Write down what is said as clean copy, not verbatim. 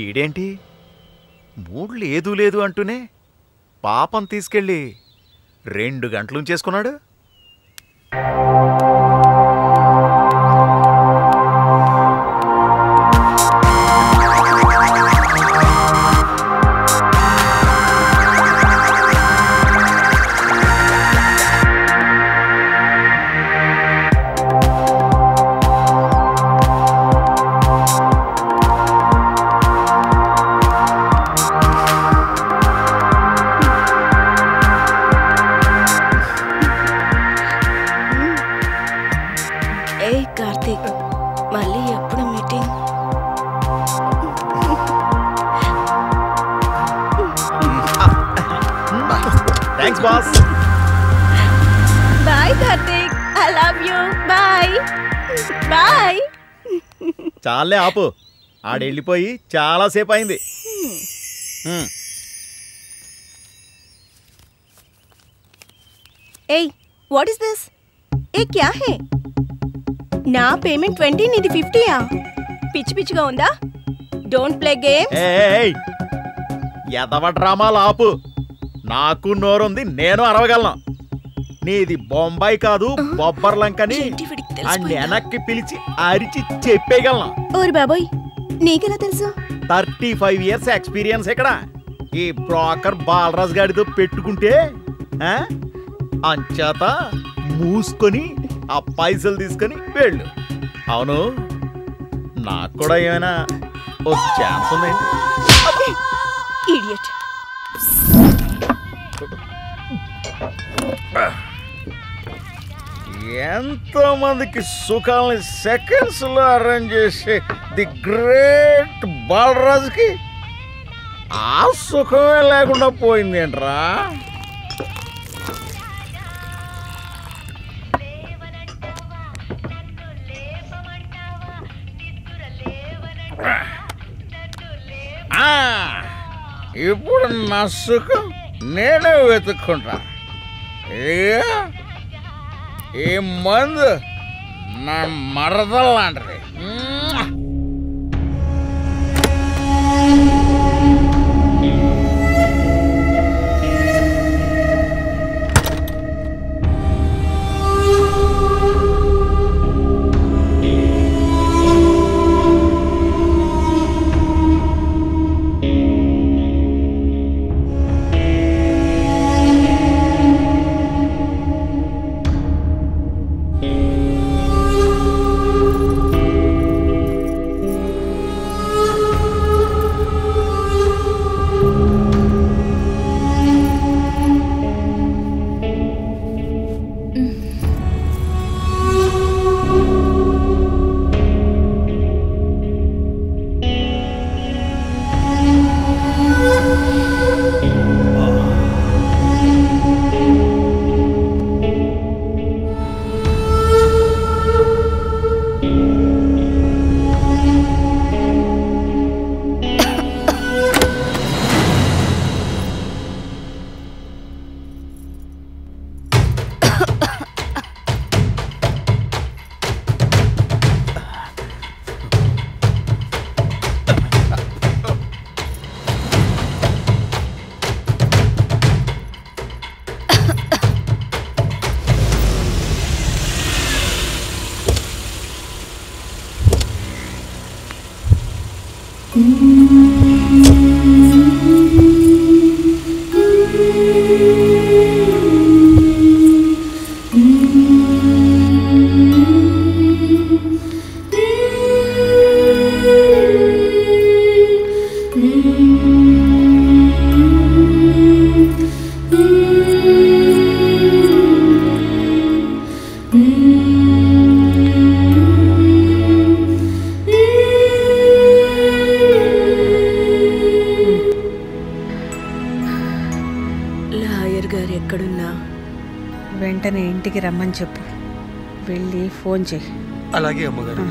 ఈడేంటి మూడు లేదు లేదు అంటూనే పాపం తీసుకెళ్ళి 2 గంటలుంచేసుకున్నాడు. Thanks boss. Bye Karthik, I love you. Bye bye. చాలే ఆపు, ఆడెళ్ళిపోయి చాలాసేపు అయింది. ఏయ్ వాట్ ఇస్ దిస్? ఏ క్యా హే? నా పేమెంట్ 20, నీది 50యా? పిచ్చి పిచ్చిగా ఉందా? Don't play game. ఏయ్ ఎదవ డ్రామాలు ఆపు. నాకు నోరుంది, నేను అరవగలను. నీది బొంబాయి కాదు బొబ్బర్లంకని వెనక్కి పిలిచి అరిచి చెప్పేయగలను. ఓరి బాబోయ్, నీకెలా తెలుసు? 35 years ఎక్స్పీరియన్స్ ఇక్కడ. ఈ బ్రోకర్ బాలరాజు గాడితో పెట్టుకుంటే అంచేత మూసుకొని ఆ పైసలు తీసుకొని వెళ్ళు. అవును, నాకు కూడా ఏమైనా ఒక ఛాన్స్ ఉందండి? ఇడియట్. ఎంతో మందికి సుఖాలని సెకండ్స్ లో అరేంజ్ చేసే ది గ్రేట్ బాలరాజుకి ఆ సుఖమే లేకుండా పోయింది ఏంట్రా? ఇప్పుడు నా సుఖం నేనే వెతుక్కుంటా. ఈ మందు నా మరదల్లాంటిది. వెంటనే ఇంటికి రమ్మని చెప్పు. వెళ్ళి ఫోన్ చేయి. అలాగే అమ్మగారు.